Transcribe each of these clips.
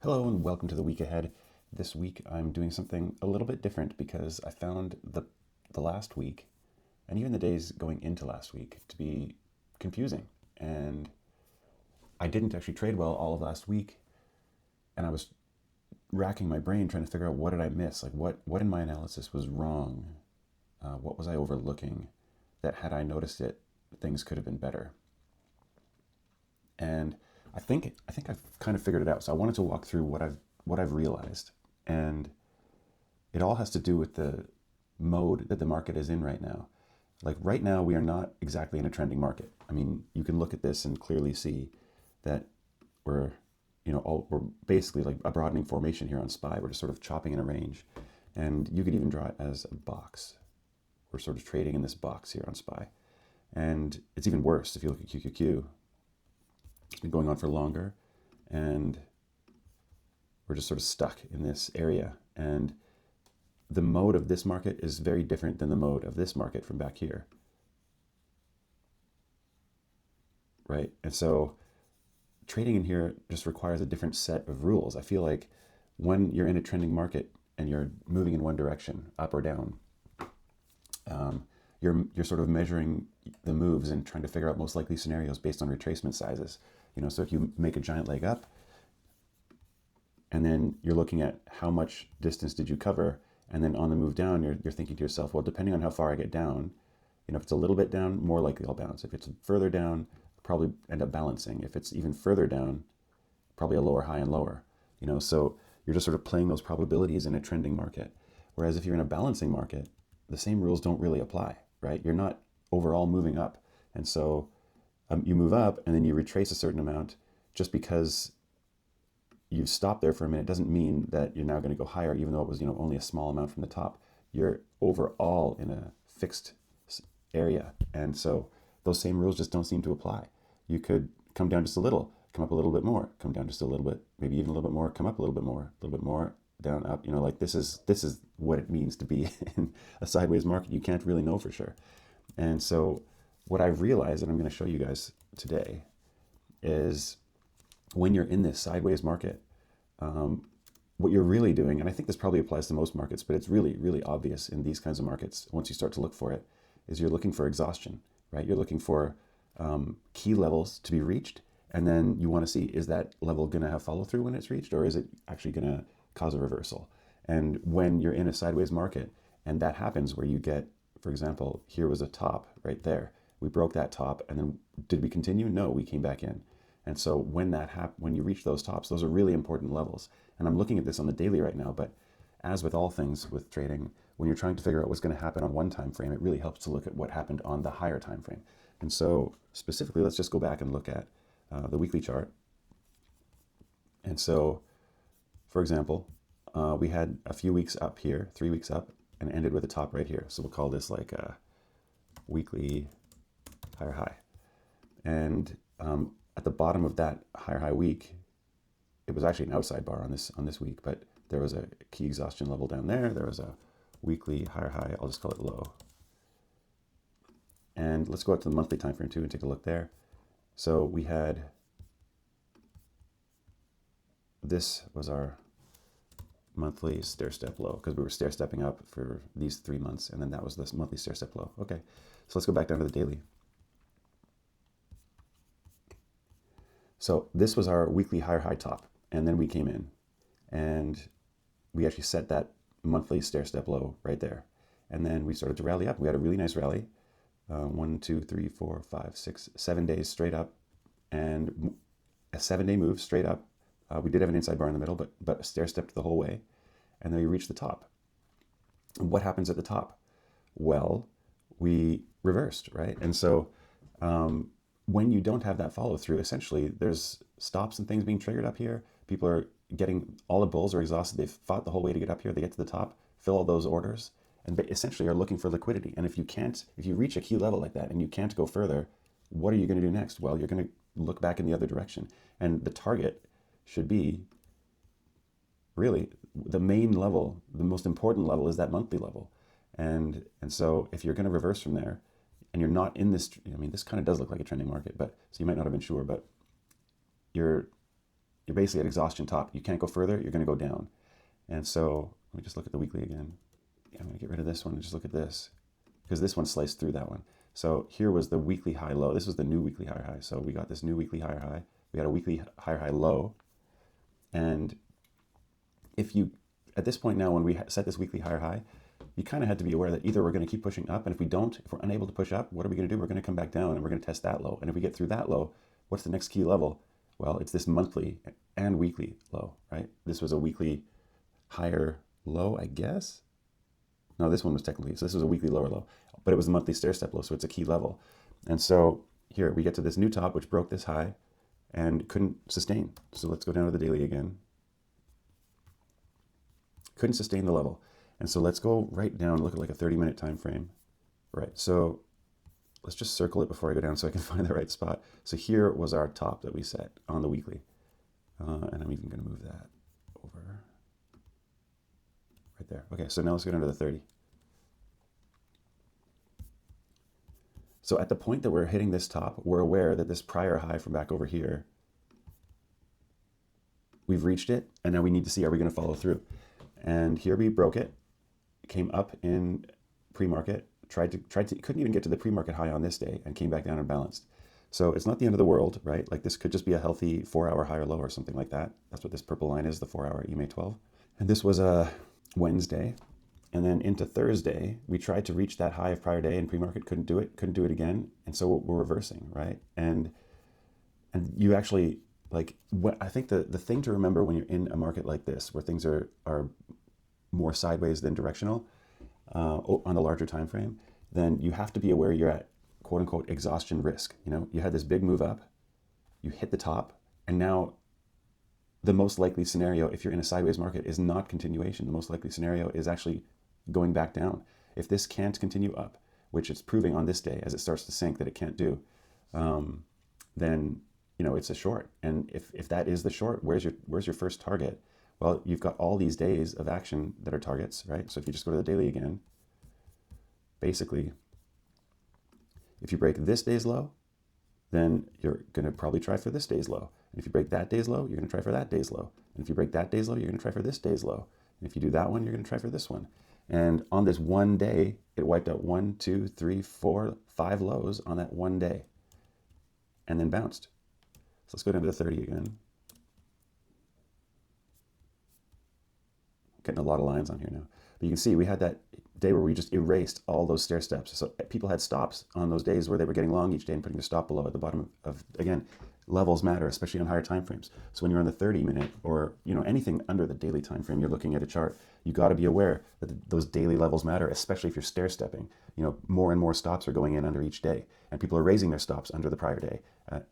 Hello and welcome to the week ahead. This week I'm doing something a little bit different because I found the last week and even the days going into last week to be confusing. And I didn't actually trade well all of last week, and I was racking my brain trying to figure out what did I miss? Like what in my analysis was wrong? What was I overlooking that had I noticed it, things could have been better. And I think I've kind of figured it out. So I wanted to walk through what I've realized, and it all has to do with the mode that the market is in right now. Like right now, we are not exactly in a trending market. I mean, you can look at this and clearly see that we're, we're basically like a broadening formation here on SPY. We're just sort of chopping in a range, and you could even draw it as a box. We're sort of trading in this box here on SPY, and it's even worse if you look at QQQ. It's been going on for longer, and we're just sort of stuck in this area. And the mode of this market is very different than the mode of this market from back here, right? And so trading in here just requires a different set of rules. I feel like when you're in a trending market and you're moving in one direction, up or down, you're sort of measuring the moves and trying to figure out most likely scenarios based on retracement sizes. So if you make a giant leg up, and then you're looking at how much distance did you cover, and then on the move down, you're thinking to yourself, well, depending on how far I get down, if it's a little bit down, more likely I'll bounce. If it's further down, I'll probably end up balancing. If it's even further down, probably a lower high and lower. So you're just sort of playing those probabilities in a trending market. Whereas if you're in a balancing market, the same rules don't really apply, right? You're not overall moving up. And so you move up and then you retrace a certain amount. Just because you've stopped there for a minute doesn't mean that you're now going to go higher, even though it was only a small amount from the top. You're overall in a fixed area, and so those same rules just don't seem to apply. You could come down just a little, come up a little bit more, come down just a little bit, maybe even a little bit more, come up a little bit more, a little bit more, down, up. Like this is what it means to be in a sideways market. You can't really know for sure. And so what I've realized, and I'm going to show you guys today, is when you're in this sideways market, what you're really doing, and I think this probably applies to most markets, but it's really, really obvious in these kinds of markets once you start to look for it, is you're looking for exhaustion, right? You're looking for key levels to be reached, and then you want to see, is that level going to have follow through when it's reached, or is it actually going to cause a reversal? And when you're in a sideways market, and that happens where you get, for example, here was a top right there. We broke that top, and then did we continue? No, we came back in. And so when you reach those tops, those are really important levels. And I'm looking at this on the daily right now, but as with all things with trading, when you're trying to figure out what's going to happen on one time frame, it really helps to look at what happened on the higher time frame. And so specifically, let's just go back and look at the weekly chart. And so, for example, we had a few weeks up here, 3 weeks up, and ended with a top right here. So we'll call this like a weekly higher high. And at the bottom of that higher high week, it was actually an outside bar on this week, but there was a key exhaustion level down there. There was a weekly higher high. I'll just call it low. And let's go out to the monthly time frame too and take a look there. So we had, this was our monthly stair step low, because we were stair stepping up for these 3 months, and then that was this monthly stair step low. Okay, so let's go back down to the daily. So this was our weekly higher high top, and then we came in and we actually set that monthly stair step low right there. And then we started to rally up. We had a really nice rally, 1, 2, 3, 4, 5, 6, 7 days straight up, and a 7-day move straight up. We did have an inside bar in the middle, but stair stepped the whole way, and then we reached the top. And what happens at the top? Well, we reversed, right? And so when you don't have that follow through, essentially there's stops and things being triggered up here. People are getting, all the bulls are exhausted. They've fought the whole way to get up here. They get to the top, fill all those orders, and essentially are looking for liquidity. And if you reach a key level like that and you can't go further, what are you going to do next? Well, you're going to look back in the other direction. And the target should be really the main level, the most important level is that monthly level. And so if you're going to reverse from there, and you're not in this, I mean, this kind of does look like a trending market, but so you might not have been sure, but you're you're basically at exhaustion top. You can't go further, you're going to go down. And so let me just look at the weekly again. Yeah, I'm going to get rid of this one and just look at this, because this one sliced through that one. So here was the weekly high low. This was the new weekly higher high. So we got this new weekly higher high. We had a weekly higher high low. And if you, at this point now, when we set this weekly higher high, you kind of had to be aware that either we're going to keep pushing up, and if we don't, if we're unable to push up, what are we going to do? We're going to come back down and we're going to test that low. And if we get through that low, what's the next key level? Well, it's this monthly and weekly low, right? This was a weekly higher low, I guess. No, this one was technically, so this was a weekly lower low, but it was a monthly stair step low, so it's a key level. And so here we get to this new top, which broke this high and couldn't sustain. So let's go down to the daily again. Couldn't sustain the level. And so let's go right down, look at like a 30-minute time frame. Right, so let's just circle it before I go down so I can find the right spot. So here was our top that we set on the weekly. And I'm even going to move that over right there. Okay, so now let's go down to the 30. So at the point that we're hitting this top, we're aware that this prior high from back over here, we've reached it, and now we need to see, are we going to follow through? And here we broke it, came up in pre-market, tried to couldn't even get to the pre-market high on this day, and came back down and balanced. So it's not the end of the world, right? Like this could just be a healthy 4-hour high or low or something like that. That's what this purple line is, the 4-hour EMA 12. And this was a Wednesday. And then into Thursday, we tried to reach that high of prior day in pre-market, couldn't do it again. And so we're reversing, right? And you actually, like, what I think the thing to remember when you're in a market like this, where things are more sideways than directional on the larger time frame, then you have to be aware you're at quote unquote exhaustion risk. You know, you had this big move up, you hit the top, and now the most likely scenario, if you're in a sideways market, is not continuation. The most likely scenario is actually going back down. If this can't continue up, which it's proving on this day as it starts to sink that it can't do, then it's a short. And if that is the short, where's your first target? Well, you've got all these days of action that are targets, right? So if you just go to the daily again, basically, if you break this day's low, then you're going to probably try for this day's low. And if you break that day's low, you're going to try for that day's low. And if you break that day's low, you're going to try for this day's low. And if you do that one, you're going to try for this one. And on this one day, it wiped out 1, 2, 3, 4, 5 lows on that one day and then bounced. So let's go down to the 30 again. Getting a lot of lines on here now. But you can see we had that day where we just erased all those stair steps. So people had stops on those days where they were getting long each day and putting a stop below at the bottom of again, levels matter, especially on higher time frames. So when you're on the 30-minute or anything under the daily time frame, you're looking at a chart, you got to be aware that those daily levels matter, especially if you're stair stepping. More and more stops are going in under each day, and people are raising their stops under the prior day.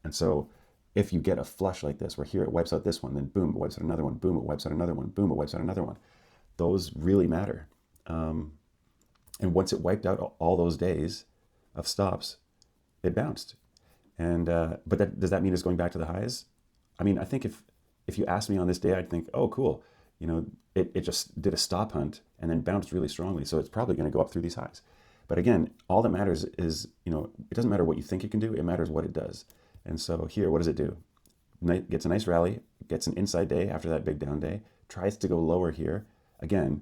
And so if you get a flush like this, where here it wipes out this one, then boom, it wipes out another one, boom, it wipes out another one, boom, it wipes out another one. Those really matter. And once it wiped out all those days of stops, it bounced. And but does that mean it's going back to the highs? I mean, I think if you asked me on this day, I'd think, oh, cool. It just did a stop hunt and then bounced really strongly. So it's probably going to go up through these highs. But again, all that matters is, it doesn't matter what you think it can do. It matters what it does. And so here, what does it do? Gets a nice rally, gets an inside day after that big down day, tries to go lower here. Again,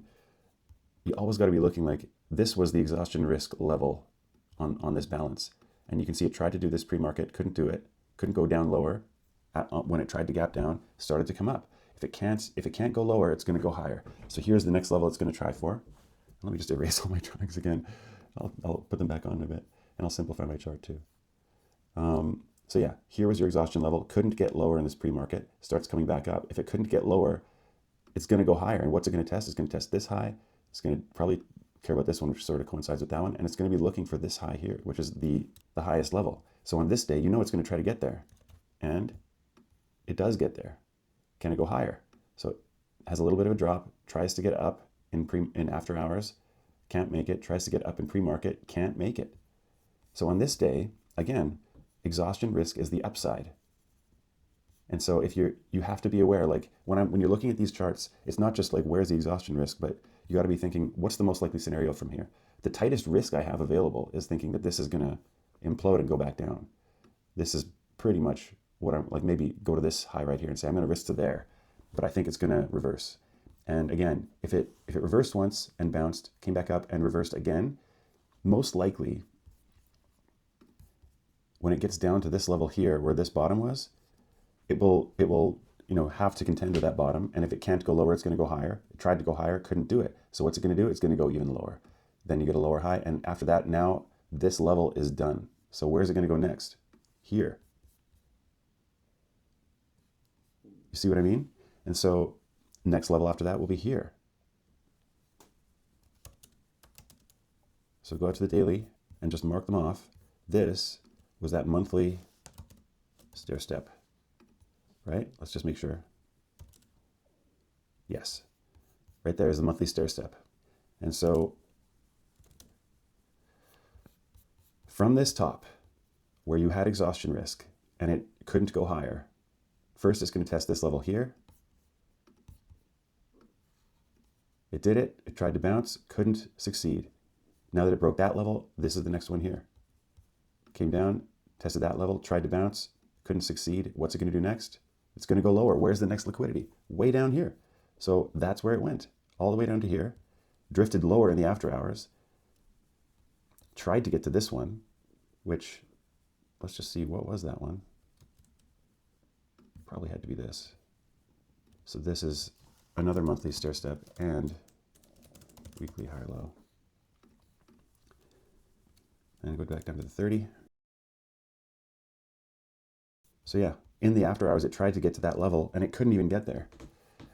you always got to be looking like this was the exhaustion risk level on this balance. And you can see it tried to do this pre-market, couldn't do it, couldn't go down lower. When it tried to gap down, started to come up. If it can't go lower, it's going to go higher. So here's the next level it's going to try for. Let me just erase all my drawings again. I'll put them back on a bit, and I'll simplify my chart too. So yeah, here was your exhaustion level. Couldn't get lower in this pre-market. Starts coming back up. If it couldn't get lower, it's going to go higher. And what's it going to test? It's going to test this high. It's going to probably care about this one, which sort of coincides with that one. And it's going to be looking for this high here, which is the highest level. So on this day, it's going to try to get there. And it does get there. Can it go higher? So it has a little bit of a drop, tries to get up in after hours, can't make it, tries to get up in pre-market, can't make it. So on this day, again, exhaustion risk is the upside. And so if you have to be aware, like when you're looking at these charts, it's not just like where's the exhaustion risk, but you got to be thinking, what's the most likely scenario from here? The tightest risk I have available is thinking that this is going to implode and go back down. This is pretty much what I'm like, maybe go to this high right here and say, I'm going to risk to there, but I think it's going to reverse. And again, if it reversed once and bounced, came back up and reversed again, most likely when it gets down to this level here where this bottom was, it will have to contend with that bottom. And if it can't go lower, it's going to go higher. It tried to go higher, couldn't do it. So what's it going to do? It's going to go even lower. Then you get a lower high. And after that, now this level is done. So where's it going to go next? Here. You see what I mean? And so next level after that will be here. So go out to the daily and just mark them off. This was that monthly stair step, right? Let's just make sure. Yes, right there is the monthly stair step. And so from this top where you had exhaustion risk and it couldn't go higher, first it's going to test this level here. It did it. It tried to bounce, couldn't succeed. Now that it broke that level, this is the next one here. Came down, tested that level, tried to bounce, couldn't succeed. What's it going to do next? It's going to go lower. Where's the next liquidity? Way down here. So that's where it went, all the way down to here, drifted lower in the after hours, tried to get to this one, which, let's just see, what was that one? Probably had to be this. So this is another monthly stair step and weekly high low. And go back down to the 30. So yeah, in the after hours, it tried to get to that level and it couldn't even get there.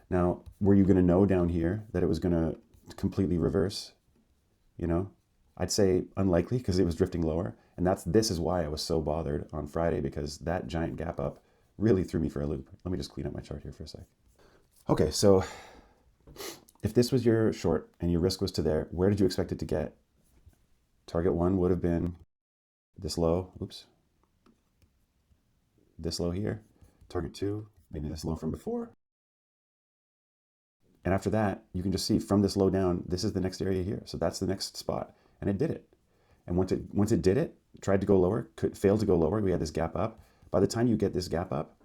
Now, were you going to know down here that it was going to completely reverse? I'd say unlikely because it was drifting lower. And this is why I was so bothered on Friday, because that giant gap up really threw me for a loop. Let me just clean up my chart here for a sec. Okay, so if this was your short and your risk was to there, where did you expect it to get? Target one would have been this low, this low here. Target two, maybe this low from before. And after that, you can just see from this low down, this is the next area here. So that's the next spot. And it did it. And once it did it, tried to go lower, failed to go lower. We had this gap up. By the time you get this gap up,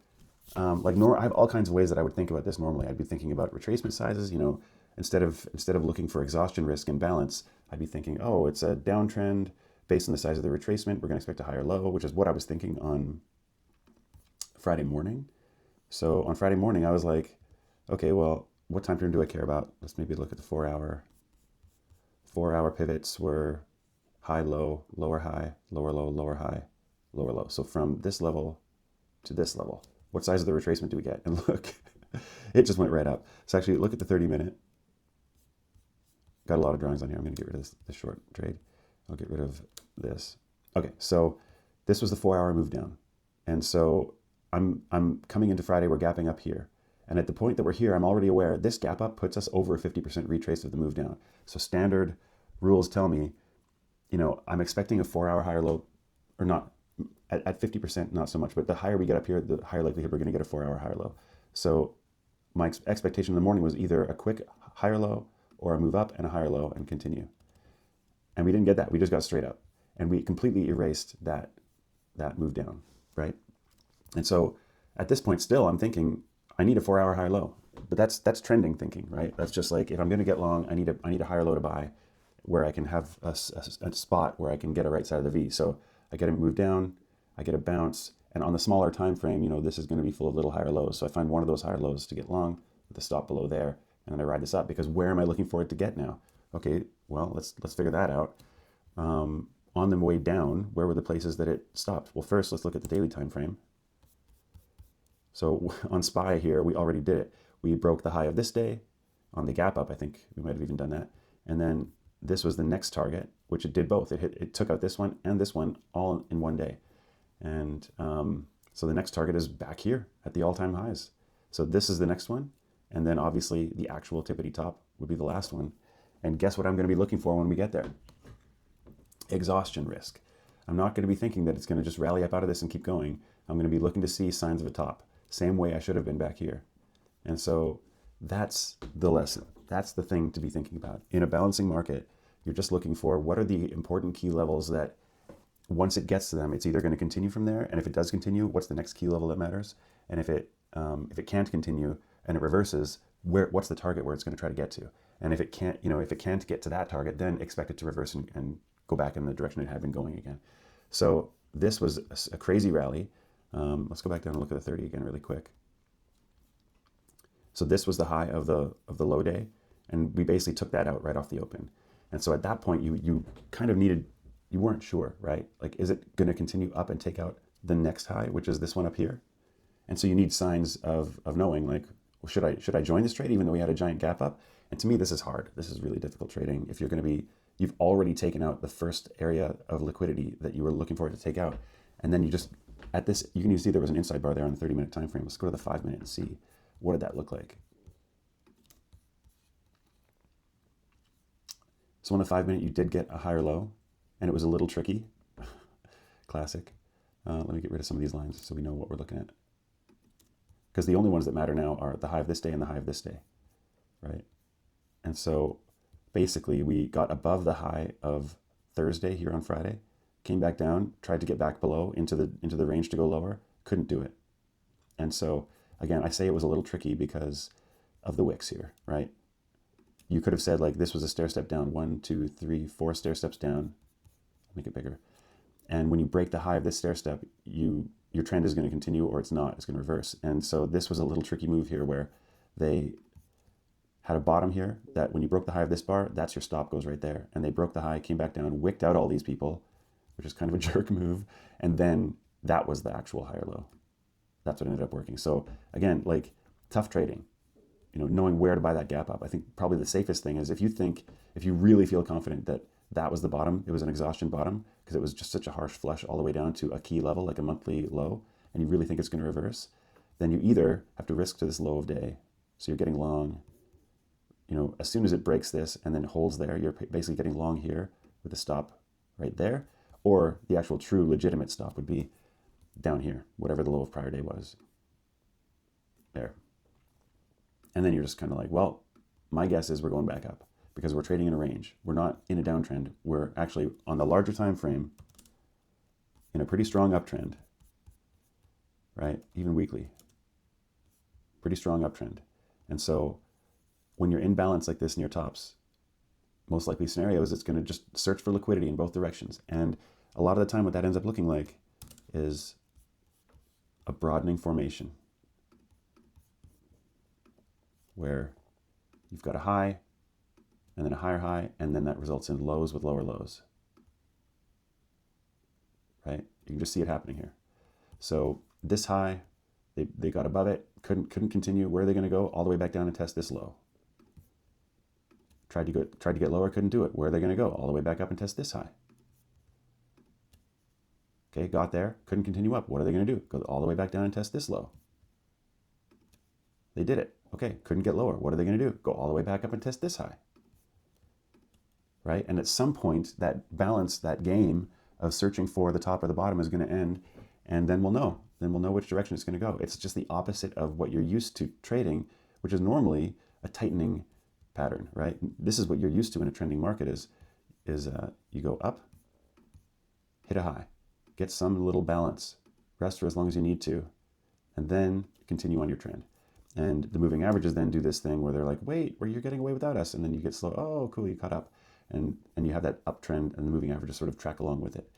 I have all kinds of ways that I would think about this normally. I'd be thinking about retracement sizes, instead of looking for exhaustion risk and balance, I'd be thinking, oh, it's a downtrend based on the size of the retracement. We're going to expect a higher low, which is what I was thinking on Friday morning. So on Friday morning, I was like, okay, well, what time frame do I care about? Let's maybe look at the 4 hour. 4 hour pivots were high, low, lower, high, lower, low, lower, high, lower, low. So from this level to this level, what size of the retracement do we get? And look, it just went right up. So actually look at the 30-minute. Got a lot of drawings on here. I'm going to get rid of this short trade. I'll get rid of this. Okay, so this was the 4 hour move down. And so I'm coming into Friday, we're gapping up here. And at the point that we're here, I'm already aware this gap up puts us over a 50% retrace of the move down. So standard rules tell me, I'm expecting a 4 hour higher low, or not, at 50%, not so much, but the higher we get up here, the higher likelihood we're going to get a 4 hour higher low. So my expectation in the morning was either a quick higher low or a move up and a higher low and continue. And we didn't get that. We just got straight up. And we completely erased that move down, right? And so at this point still, I'm thinking, I need a 4 hour high low. But that's trending thinking, right? That's just like, if I'm going to get long, I need a higher low to buy where I can have a spot where I can get a right side of the V. So I get a move down, I get a bounce, and on the smaller time frame, this is going to be full of little higher lows. So I find one of those higher lows to get long with a stop below there, and then I ride this up, because where am I looking for it to get now? Okay, well, let's figure that out. On the way down, where were the places that it stopped? Well, first, let's look at the daily time frame. So on SPY here, we already did it. We broke the high of this day on the gap up. I think we might have even done that. And then this was the next target, which it did both. It took out this one and this one all in one day. And so the next target is back here at the all-time highs. So this is the next one. And then obviously the actual tippity top would be the last one. And guess what I'm going to be looking for when we get there? Exhaustion risk. I'm not going to be thinking that it's going to just rally up out of this and keep going. I'm going to be looking to see signs of a top. Same way I should have been back here. And so that's the lesson. That's the thing to be thinking about. In a balancing market, you're just looking for what are the important key levels that once it gets to them, it's either going to continue from there, and if it does continue, what's the next key level that matters? And if it can't continue and it reverses, what's the target where it's going to try to get to? And if it can't, if it can't get to that target, then expect it to reverse and go back in the direction it had been going again. So this was a crazy rally. Let's go back down and look at the 30 again really quick. So this was the high of the low day, and we basically took that out right off the open. And so at that point, you kind of needed, you weren't sure, right? Like, is it going to continue up and take out the next high, which is this one up here? And so you need signs of knowing, like, well, should I join this trade even though we had a giant gap up? And to me, this is hard. This is really difficult trading. If you've already taken out the first area of liquidity that you were looking for it to take out, and then you just, at this, you can see there was an inside bar there on the 30-minute time frame. Let's go to the 5-minute and see what did that look like. So on the 5-minute, you did get a higher low, and it was a little tricky. Classic. Let me get rid of some of these lines so we know what we're looking at. Because the only ones that matter now are the high of this day and the high of this day, right? And so basically we got above the high of Thursday here on Friday, came back down, tried to get back below into the range to go lower, couldn't do it. And so again, I say it was a little tricky because of the wicks here, right? You could have said like this was a stair step down, 1, 2, 3, 4 stair steps down. Make it bigger. And when you break the high of this stair step, your trend is going to continue or it's not. It's going to reverse. And so this was a little tricky move here where they had a bottom here that when you broke the high of this bar, that's your stop, goes right there. And they broke the high, came back down, wicked out all these people, which is kind of a jerk move. And then that was the actual higher low. That's what ended up working. So again, like tough trading, knowing where to buy that gap up. I think probably the safest thing is if you really feel confident that that was the bottom, it was an exhaustion bottom because it was just such a harsh flush all the way down to a key level, like a monthly low, and you really think it's going to reverse, then you either have to risk to this low of day. So you're getting long, as soon as it breaks this and then holds there, you're basically getting long here with a stop right there, or the actual true legitimate stop would be down here, whatever the low of prior day was. There. And then you're just kind of like, well, my guess is we're going back up because we're trading in a range. We're not in a downtrend. We're actually on the larger time frame in a pretty strong uptrend, right? Even weekly. Pretty strong uptrend. And so when you're in balance like this in your tops, most likely scenario is it's going to just search for liquidity in both directions. And a lot of the time what that ends up looking like is a broadening formation where you've got a high and then a higher high, and then that results in lows with lower lows, right? You can just see it happening here. So this high, they got above it, couldn't continue. Where are they going to go? All the way back down and test this low. Tried to get lower, couldn't do it. Where are they going to go? All the way back up and test this high. Okay, got there, couldn't continue up. What are they going to do? Go all the way back down and test this low. They did it. Okay, couldn't get lower. What are they going to do? Go all the way back up and test this high. Right? And at some point, that balance, that game of searching for the top or the bottom is going to end, and then we'll know. Then we'll know which direction it's going to go. It's just the opposite of what you're used to trading, which is normally a tightening pattern, right? This is what you're used to in a trending market is you go up, hit a high, get some little balance, rest for as long as you need to, and then continue on your trend. And the moving averages then do this thing where they're like, wait, you're getting away without us. And then you get slow. Oh, cool, you caught up. And you have that uptrend and the moving averages sort of track along with it.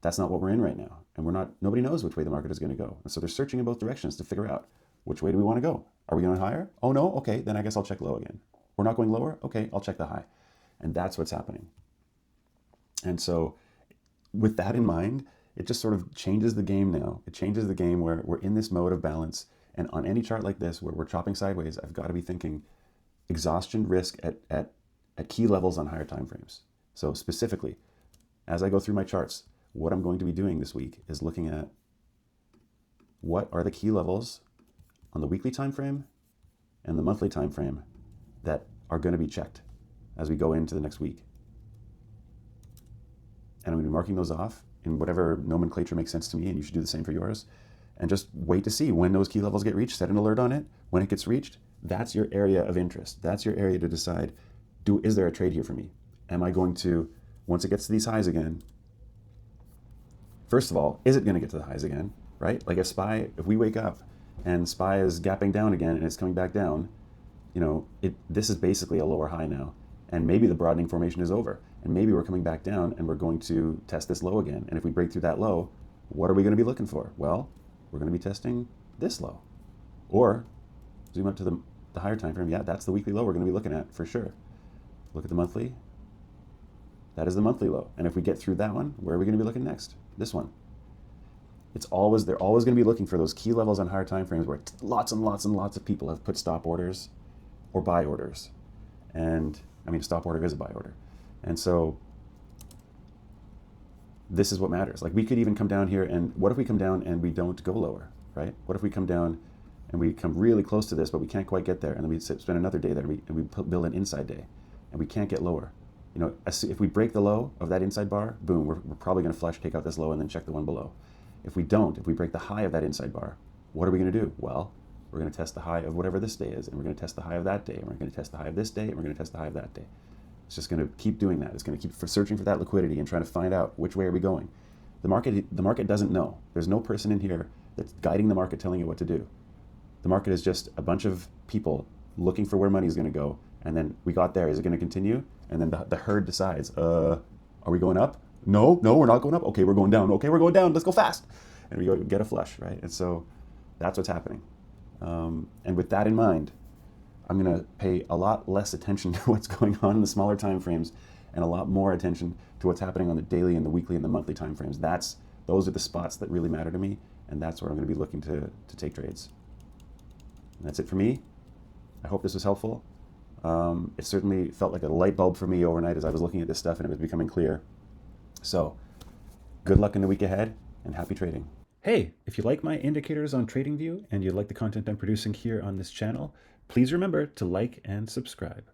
That's not what we're in right now. And nobody knows which way the market is going to go. And so they're searching in both directions to figure out which way do we want to go. Are we going higher? Oh no, okay, then I guess I'll check low again. We're not going lower? Okay, I'll check the high. And that's what's happening. And so with that in mind, it just sort of changes the game now. It changes the game where we're in this mode of balance. And on any chart like this where we're chopping sideways, I've got to be thinking exhaustion risk at key levels on higher time frames. So specifically, as I go through my charts, what I'm going to be doing this week is looking at what are the key levels on the weekly time frame and the monthly time frame that are going to be checked as we go into the next week. And I'm going to be marking those off in whatever nomenclature makes sense to me, and you should do the same for yours. And just wait to see when those key levels get reached, set an alert on it. When it gets reached, that's your area of interest. That's your area to decide, is there a trade here for me? Am I going to, once it gets to these highs again, first of all, is it going to get to the highs again, right? Like if we wake up and SPY is gapping down again and it's coming back down, this is basically a lower high now. And maybe the broadening formation is over. And maybe we're coming back down and we're going to test this low again. And if we break through that low, what are we going to be looking for? Well, we're going to be testing this low. Or zoom up to the higher time frame. Yeah, that's the weekly low we're going to be looking at for sure. Look at the monthly. That is the monthly low. And if we get through that one, where are we going to be looking next? This one. They're always going to be looking for those key levels on higher time frames where lots and lots and lots of people have put stop orders or buy orders. And I mean, a stop order is a buy order. And so this is what matters. Like, we could even come down here, and what if we come down and we don't go lower, right? What if we come down and we come really close to this, but we can't quite get there, and then we spend another day there, and we build an inside day, and we can't get lower. If we break the low of that inside bar, boom, we're probably going to flush, take out this low, and then check the one below. If we break the high of that inside bar, what are we going to do? Well, we're going to test the high of whatever this day is, and we're going to test the high of that day, and we're going to test the high of this day, and we're going to test the high of that day. It's just going to keep doing that. It's going to keep searching for that liquidity and trying to find out which way are we going. The market doesn't know. There's no person in here that's guiding the market, telling you what to do. The market is just a bunch of people looking for where money is going to go, and then we got there. Is it going to continue? And then the herd decides, are we going up? No, we're not going up. Okay, we're going down. Okay, we're going down. Let's go fast. And we get a flush, right? And so that's what's happening. And with that in mind, I'm going to pay a lot less attention to what's going on in the smaller time frames and a lot more attention to what's happening on the daily and the weekly and the monthly time frames. Those are the spots that really matter to me, and that's where I'm going to be looking to take trades. And that's it for me. I hope this was helpful. It certainly felt like a light bulb for me overnight as I was looking at this stuff and it was becoming clear. So, good luck in the week ahead, and happy trading. Hey, if you like my indicators on TradingView and you like the content I'm producing here on this channel, please remember to like and subscribe.